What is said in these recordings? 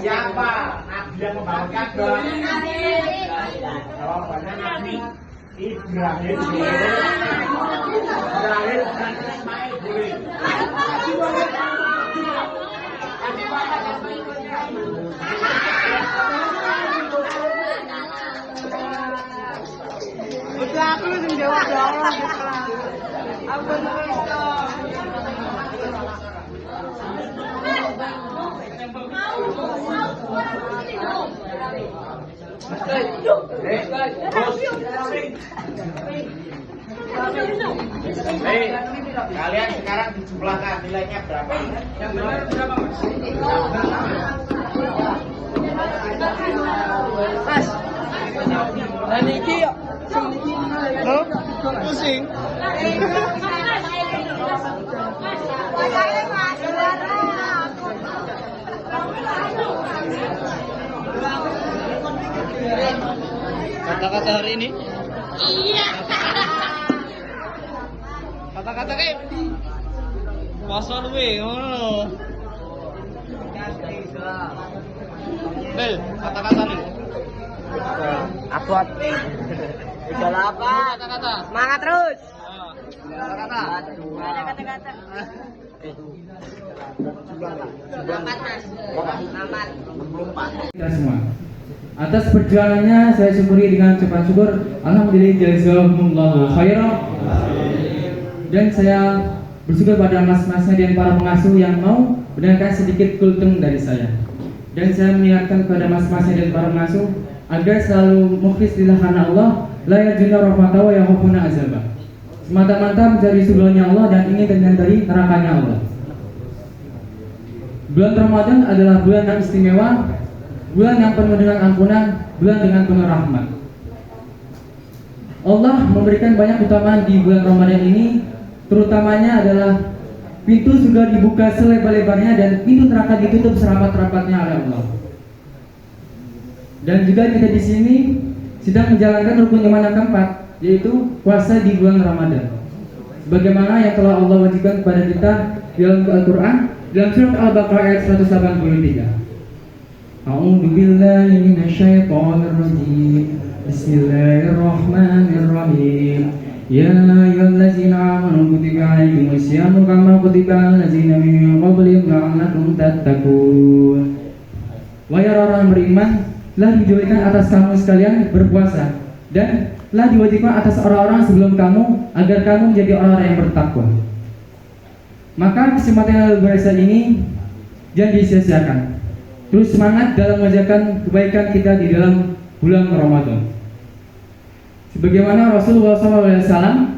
Siapa nabi yang membawakan doa? Jawabannya Nabi Ibrahim. Ibrahim dan Ismail boleh. Udah aku yang jawab Apa itu? Hei, kalian sekarang dijumlahkan nilainya berapa? Yang benar berapa, Mas? Mas. Dan iki pusing. Kata-kata hari ini? Iya. Kata-kata kayak pasal we ngono. Bel, kata-kata nih. Abot. Udah apa? Kata-kata. Semangat terus. Kata-kata. Ada kata-kata. Selamat Mas. Selamat. Kita semua. Atas perjuangannya saya syukuri dengan cepat syukur. Alhamdulillah jazakumullahu khairan. Dan saya bersyukur pada mas-masnya dan para pengasuh yang mau mendengarkan sedikit kultum dari saya. Dan saya mengingatkan kepada mas-masnya dan para pengasuh agar selalu mukhlis lillah karena Allah, la yarjuna rahmatahu wa yakhafuna azabah. Semata-mata mencari surganya Allah dan ingin menghindari nerakanya Allah. Bulan Ramadan adalah bulan yang istimewa, bulan yang penuh dengan ampunan, bulan dengan penuh rahmat. Allah memberikan banyak keutamaan di bulan Ramadan ini, terutamanya adalah pintu surga dibuka selebar-lebarnya dan pintu neraka ditutup serapat-rapatnya oleh Allah. Dan juga kita di sini sedang menjalankan rukun iman yang keempat, yaitu puasa di bulan Ramadan. Sebagaimana yang telah Allah wajibkan kepada kita dalam Al-Quran dalam surat Al-Baqarah ayat 183. A'udzu billahi minasyaitonir rajim. Bismillahirrahmanirrahim. Ya ayyuhallazina amanu kutiba alaikumus syamu kama kutiba alal ladzina min qablikum la'allakum tattaqun. Wahai orang beriman, telah diwajibkan atas kamu sekalian berpuasa dan telah diwajibkan atas orang-orang sebelum kamu agar kamu menjadi orang-orang yang bertakwa. Maka kesempatan yang berharga ini jangan disia-siakan. Terus semangat dalam mengerjakan kebaikan kita di dalam bulan Ramadan. Sebagaimana Rasulullah SAW,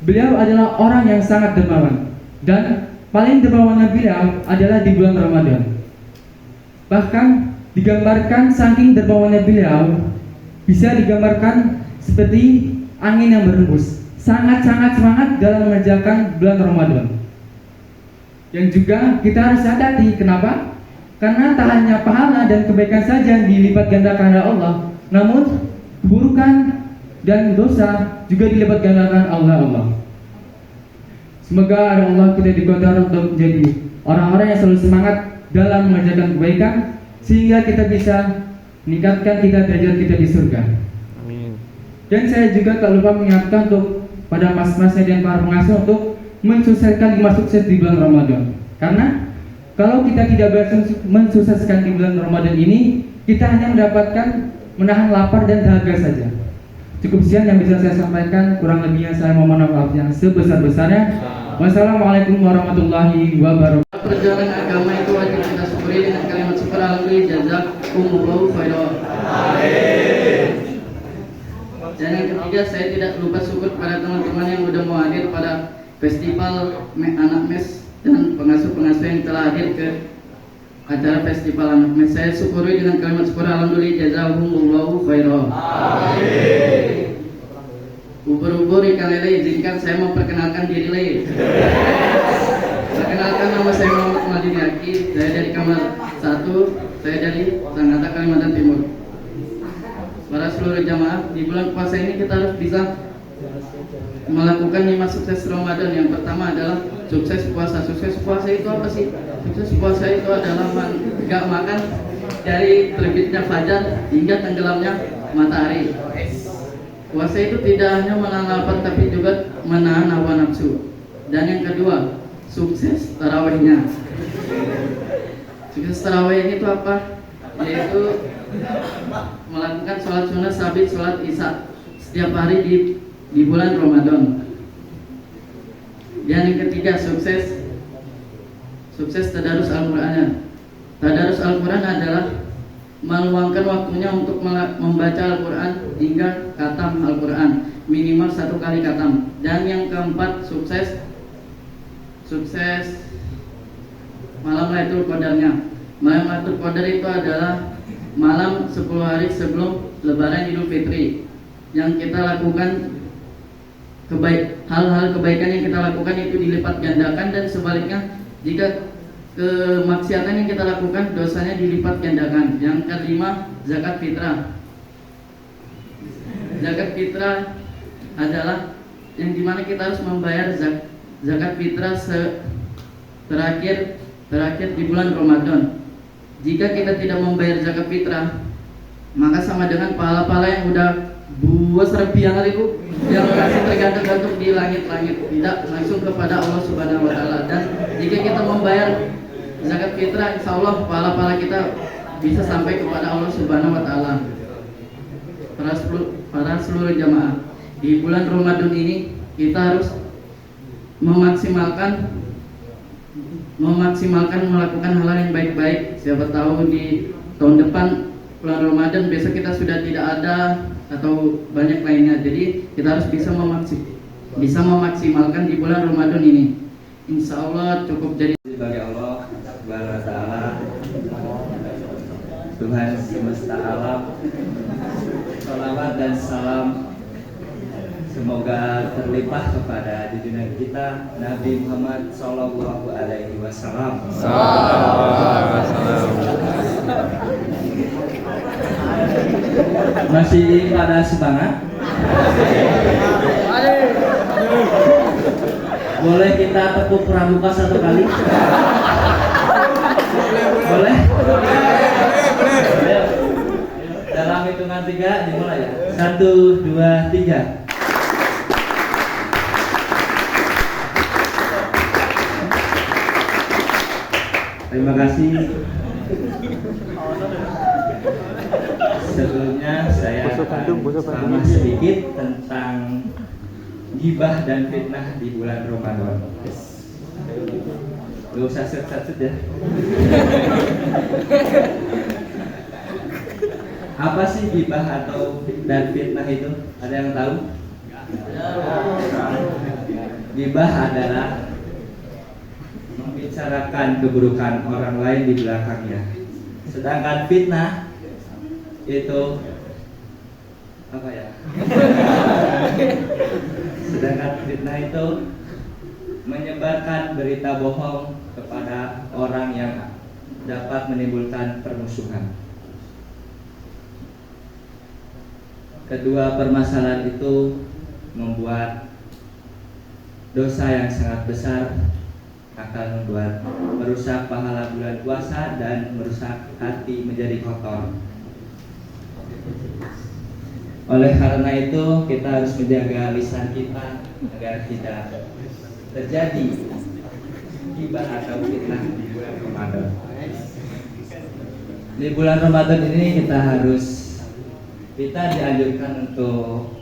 beliau adalah orang yang sangat dermawan dan paling dermawannya beliau adalah di bulan Ramadan. Bahkan digambarkan saking dermawannya beliau bisa digambarkan seperti angin yang berhembus, sangat-sangat semangat dalam mengerjakan bulan Ramadan. Yang juga kita harus sadari kenapa? Karena tak hanya pahala dan kebaikan saja yang dilipat gandakan oleh Allah, namun keburukan dan dosa juga dilipat gandakan oleh Allah. Semoga Allah kita dikodar untuk menjadi orang-orang yang selalu semangat dalam mengerjakan kebaikan, sehingga kita bisa meningkatkan derajat kita di surga. Amin. Dan saya juga tak lupa mengingatkan untuk pada mas-masnya dan para pengasuh untuk mensukseskan 5 sukses di bulan Ramadan. Karena kalau kita tidak berhasil mensukseskan di bulan Ramadan ini, kita hanya mendapatkan menahan lapar dan dahaga saja. Cukup sekian yang bisa saya sampaikan, kurang lebihnya saya mohon maaf yang sebesar-besarnya. Wassalamualaikum warahmatullahi wabarakatuh. Perjalanan agama itu wajib kita syukuri syukuri dengan kalimat syukur alhamdulillah jazakumullahu khairan. Dan yang ketiga, saya tidak lupa syukur pada teman-teman yang sudah mau hadir pada festival anak mes dan pengasuh-pengasuh yang telah hadir ke acara festival anak mes. Saya syukuri dengan kalimat syukur alhamdulillah jazakumullahu khairan. Ubur-ubur ikan lele, izinkan saya memperkenalkan diri lele. Perkenalkan, nama saya Muhammad Madini Aki. Saya dari kamar 1. Saya dari Sangatta, Kalimantan Timur. Para seluruh jamaah, di bulan puasa ini kita harus bisa melakukan 5 sukses Ramadan. Yang pertama adalah sukses puasa. Sukses puasa itu apa sih? Sukses puasa itu adalah gak makan dari terbitnya fajar hingga tenggelamnya matahari. Puasa itu tidak hanya menahan lapar tapi juga menahan hawa nafsu. Dan yang kedua, sukses tarawihnya. Sukses tarawih itu apa? Yaitu melakukan sholat sunnah sabit sholat isya setiap hari di bulan Ramadan. Dan yang ketiga, sukses tadarus Al-Qur'an. Tadarus Al-Qur'an adalah meluangkan waktunya untuk membaca Al-Qur'an hingga khatam Al-Qur'an, minimal 1 kali khatam. Dan yang keempat, sukses malam Lailatul Qadarnya. Malam Lailatul Qadar itu adalah malam 10 hari sebelum Lebaran Idul Fitri. Yang kita lakukan hal-hal kebaikan yang kita lakukan itu dilipat gandakan, dan sebaliknya jika kemaksiatan yang kita lakukan dosanya dilipat gandakan. Yang kelima, zakat fitrah. Zakat fitrah adalah yang dimana kita harus membayar zakat fitrah terakhir di bulan Ramadan. Jika kita tidak membayar zakat fitrah, maka sama dengan pahala-pahala yang udah buas rebiangan itu yang masih tergantung-gantung di langit-langit, tidak langsung kepada Allah Subhanahu wa taala. Dan jika kita membayar zakat fitrah, insya Allah pahala-pahala kita bisa sampai kepada Allah Subhanahu wa taala. Para seluruh jamaah, di bulan Ramadan ini kita harus memaksimalkan melakukan hal yang baik-baik. Siapa tahu di tahun depan bulan Ramadan besok kita sudah tidak ada atau banyak lainnya. Jadi kita harus bisa memaksimalkan di bulan Ramadan ini. Insya Allah cukup jadi bagi Allah Subhanahu wa taala, Tuhan semesta alam. Salawat dan salam semoga terlimpah kepada junjungan kita Nabi Muhammad Sallallahu Alaihi Wasallam. masih pada semangat. Boleh kita tepuk pramuka 1 kali? Boleh? Ayo. Dalam hitungan 3 dimulai ya. 1, 2, 3. Terima kasih. Sebelumnya saya akan ceramah sedikit tentang gibah dan fitnah di bulan Ramadan. Gak usah set-set ya. Apa sih gibah dan fitnah itu? Ada yang tahu? Gibah adalah membicarakan keburukan orang lain di belakangnya. Sedangkan fitnah itu apa ya? Sedangkan fitnah itu menyebarkan berita bohong kepada orang yang dapat menimbulkan permusuhan. Kedua permasalahan itu membuat dosa yang sangat besar, akan membuat merusak pahala bulan puasa dan merusak hati menjadi kotor. Oleh karena itu kita harus menjaga lisan kita agar tidak terjadi gibah atau fitnah di bulan Ramadan. Di bulan Ramadan ini kita dianjurkan untuk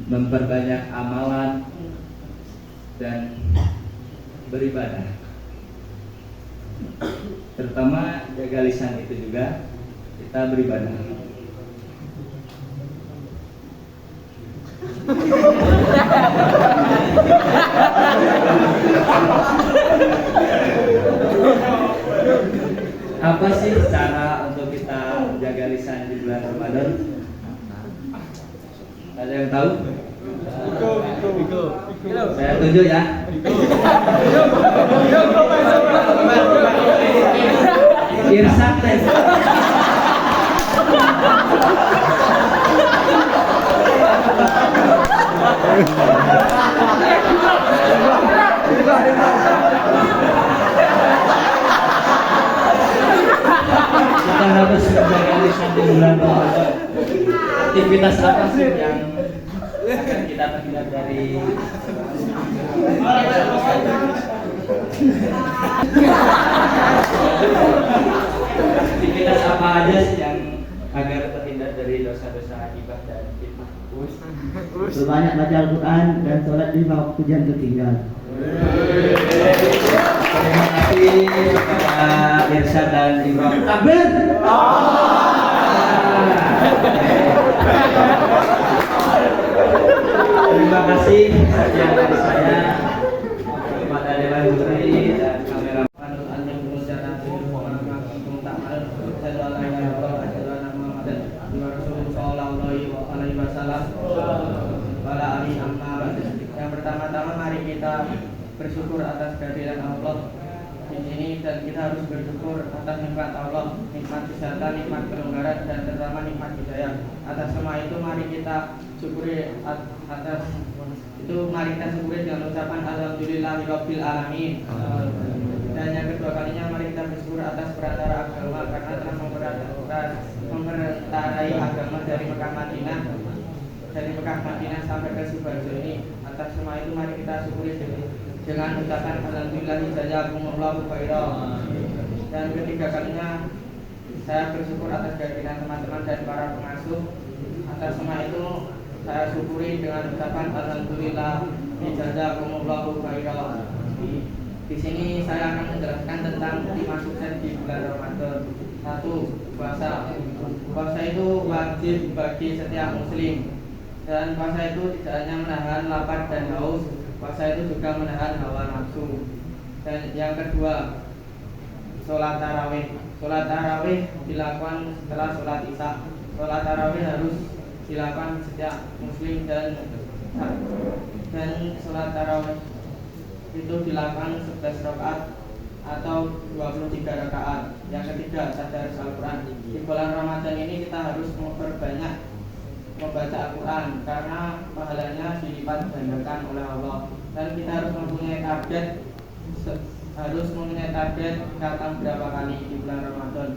memperbanyak amalan dan beribadah. terutama jaga lisan itu juga kita beribadah. Apa sih cara untuk kita jaga lisan di bulan Ramadan? Ada yang tahu? Saya tunjuk ya. Irsyad teh. Kita harus menjaga lisan di bulan Ramadan. Aktivitas apa sih yang akan kita terhindar dari aktivitas apa aja sih yang agar terhindar dari dosa-dosa hibah dan fitnah? Berbanyak baca Al-Quran dan sholat 5 waktu jam tertinggal. Terima kasih kepada Irsyad dan Ibrahim. Takbir. Terima kasih sekian dari saya kepada Dewan Juri dan kameraman. Yang pertama-tama mari kita bersyukur atas kehadiran Allah di sini, dan kita harus bersyukur atas nikmat Allah, nikmat kesehatan, nikmat kelonggaran, dan terutama nikmat hidayah. Atas semua itu mari kita syukuri mari kita syukuri dengan ucapan alhamdulillahirabbil alamin. Dan yang kedua kalinya mari kita bersyukur atas perantara agama, karena telah memperantarai agama dari Mekah Madinah sampai ke Subarjo ini. Atas semua itu mari kita syukuri dengan ucapan alhamdulillah jazakumullahu khairan. Dan ketiga kalinya saya bersyukur atas kehadiran teman-teman dan para pengasuh. Atas semua itu saya syukuri dengan ucapan alhamdulillah jazakumullahu khairan. Di sini saya akan menjelaskan tentang 5 sukses di bulan Ramadan. 1. Puasa. Puasa itu wajib bagi setiap muslim. Dan puasa itu tidak hanya menahan lapar dan haus, puasa itu juga menahan hawa nafsu. Dan yang kedua, sholat tarawih. Sholat tarawih dilakukan setelah sholat isya. Sholat tarawih harus dilakukan setiap muslim, dan sholat tarawih itu dilakukan 11 rakaat atau 23 rakaat. Yang ketiga, tadarus Al-Quran. Di bulan Ramadan ini kita harus memperbanyak membaca Al-Quran, karena pahalanya dilipat gandakan oleh Allah. Dan kita harus mempunyai target khatam berapa kali di bulan Ramadan.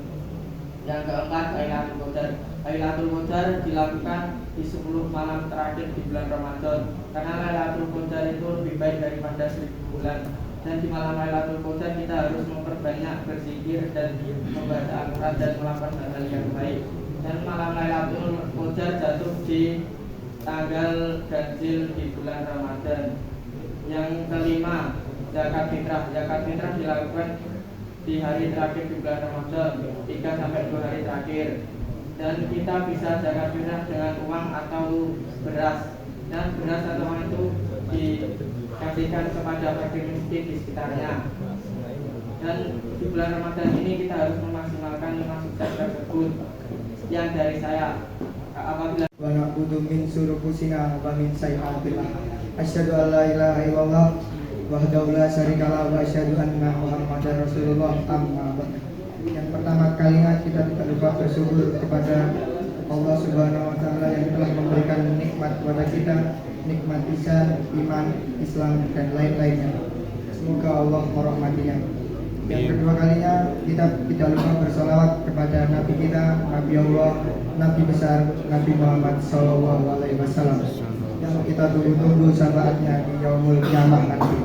Yang keempat, Lailatul Qadar. Lailatul Qadar dilakukan di 10 malam terakhir di bulan Ramadan, karena Lailatul Qadar itu lebih baik daripada 1000 bulan. Dan di malam Lailatul Qadar kita harus memperbanyak berzikir dan membaca Al-Quran dan melakukan hal-hal yang baik. Dan malam Lailatul Qadar jatuh di tanggal ganjil di bulan Ramadan. Yang kelima, zakat fitrah. Zakat fitrah dilakukan di hari terakhir di bulan Ramadan, 3 sampai 2 hari terakhir. Dan kita bisa zakat fitrah dengan uang atau beras. Dan beras atau uang itu dikasihkan kepada fakir miskin di sekitarnya. Dan di bulan Ramadan ini kita harus memaksimalkan 5 sukses tersebut. Yang dari saya, apabila Wa na'udzu min surufusina wa min sayyi'atil asyhadu an la ilaha illallah wahdahu la syarikalah wa asyhadu anna Muhammadar Rasulullah. Amma ba'd. Yang pertama kalinya kita tidak lupa bersyukur kepada Allah Subhanahu wa taala yang telah memberikan nikmat kepada kita, nikmat lisan, iman, Islam, dan lain-lainnya. Semoga Allah merahmatinya. Yang kedua kalinya kita tidak lupa bersolawat kepada Nabi kita, Nabi Allah, Nabi besar, Nabi Muhammad SAW, yang kita tunggu-tunggu syafaatnya di yaumul qiyamah nanti.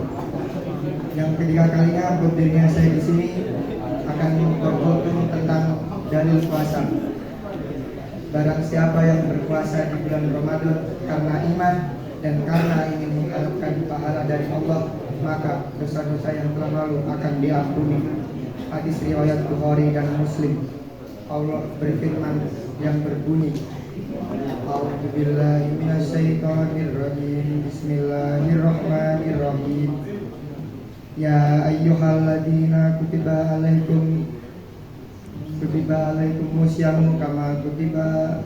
Yang ketiga kalinya berdirinya saya di sini akan berkhutbah tentang dalil puasa. Barang siapa yang berpuasa di bulan Ramadan karena iman dan karena ingin mengharapkan pahala dari Allah, maka dosa-dosa yang telah lalu akan diampuni. Hadis riwayat Bukhari dan Muslim. Allah berfirman yang berbunyi, A'udzubillahi minasyaitonirrajim. Bismillahirrahmanirrahim. Ya ayyuhalladzina kutiba alaikumusyamu kama kutiba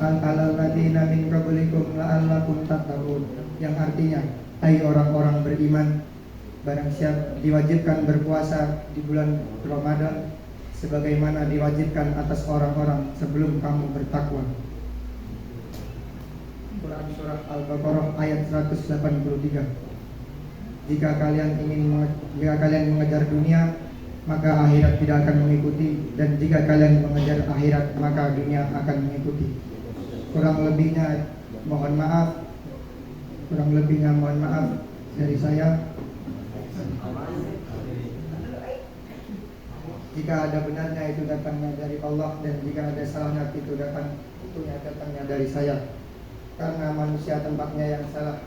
alal ladzina min qablikum la'allakum tattaqun. Yang artinya, hai orang-orang beriman, barang siapa diwajibkan berpuasa di bulan Ramadan sebagaimana diwajibkan atas orang-orang sebelum kamu bertakwa. Quran surah Al-Baqarah ayat 183. Jika kalian mengejar dunia, maka akhirat tidak akan mengikuti, dan jika kalian mengejar akhirat, maka dunia akan mengikuti. Kurang lebihnya mohon maaf dari saya. Jika ada benarnya itu datangnya dari Allah, dan jika ada salahnya itu datangnya dari saya. Karena manusia tempatnya yang salah.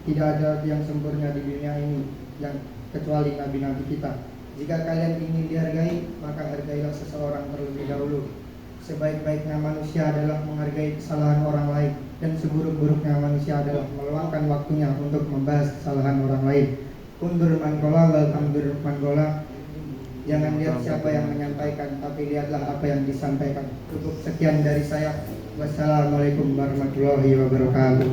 Tidak ada yang sempurna di dunia ini yang kecuali nabi-nabi kita. Jika kalian ingin dihargai, maka hargailah seseorang terlebih dahulu. Sebaik-baiknya manusia adalah menghargai kesalahan orang lain, dan seburuk-buruknya manusia adalah meluangkan waktunya untuk membahas kesalahan orang lain. Undur man qala wal amdur man qala. Jangan lihat siapa yang menyampaikan, tapi lihatlah apa yang disampaikan. Cukup sekian dari saya. Wassalamualaikum warahmatullahi wabarakatuh.